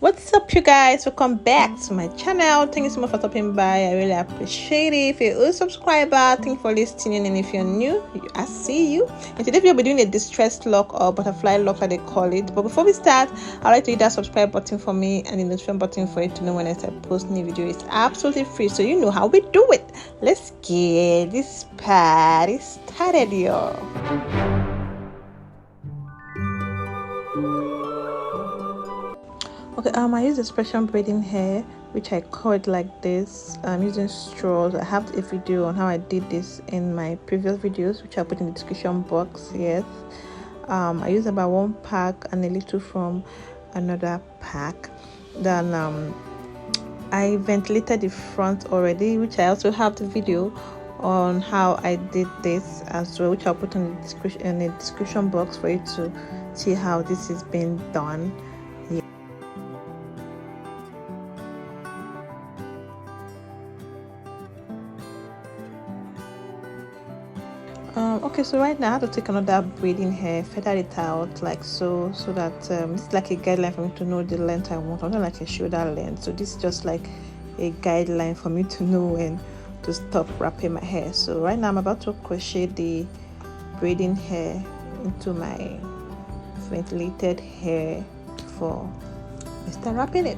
What's up, you guys? Welcome back to my channel. Thank you so much for stopping by. I really appreciate it. If you're a subscriber, thank you for listening, and if you're new, I see you. And today we'll be doing a distress lock or butterfly lock, like they call it. But before we start, I'd like to hit that subscribe button for me and the notification button for you to know when I start posting a video. It's absolutely free, so you know how we do it. Let's get this party started, y'all. Okay, I use expression braiding hair, which I cut like this. I'm using straws. I have a video on how I did this in my previous videos, which I'll put in the description box. Yes, I use about one pack and a little from another pack. Then I ventilated the front already, which I also have the video on how I did this as well, which I'll put in the description box for you to see how this is being done. Okay, so right now I have to take another braiding hair, feather it out like so that it's like a guideline for me to know the length I want. I want like a shoulder length, so this is just like a guideline for me to know when to stop wrapping my hair. So right now I'm about to crochet the braiding hair into my ventilated hair before I start wrapping it.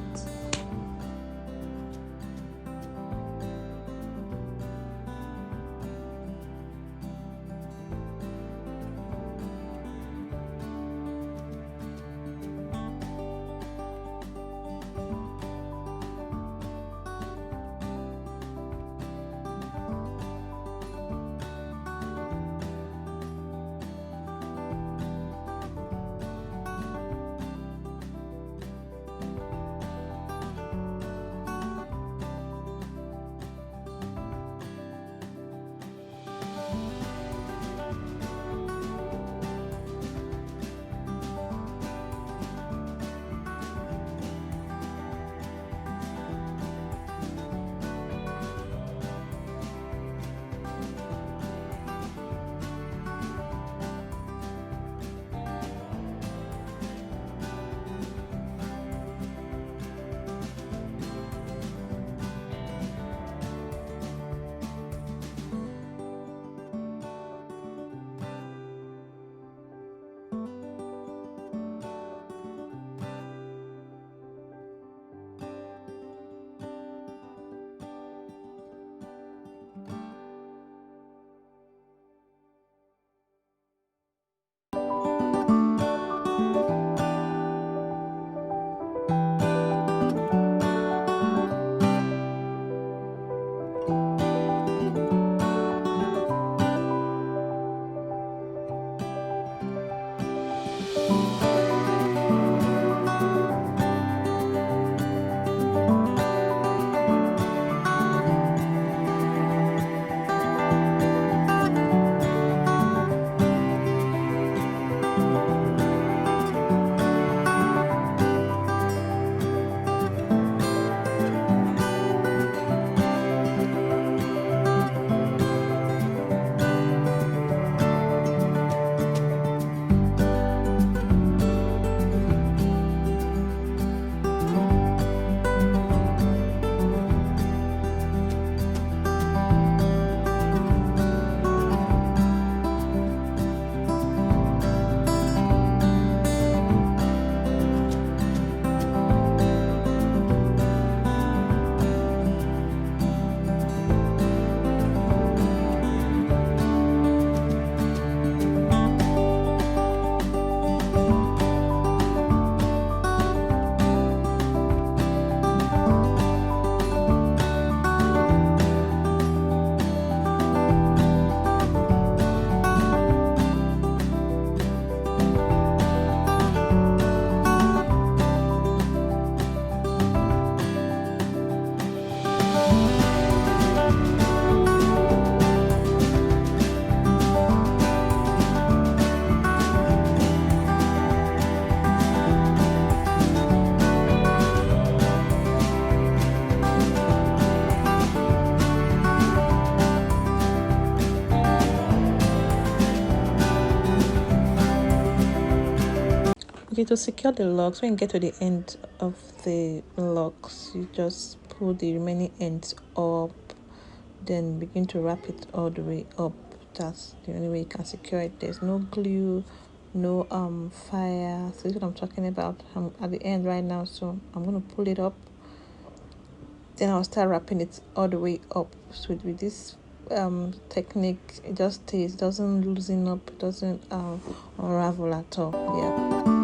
Okay, to secure the locks, when you get to the end of the locks, you just pull the remaining ends up, then begin to wrap it all the way up. That's the only way you can secure it. There's no glue, no fire. So this is what I'm talking about. I'm at the end right now, so I'm going to pull it up, then I'll start wrapping it all the way up. So with this technique, it just stays, doesn't loosen up, it doesn't unravel at all. Yeah.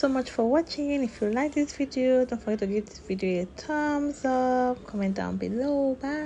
so much for watching. If you like this video, don't forget to give this video a thumbs up, comment down below. Bye.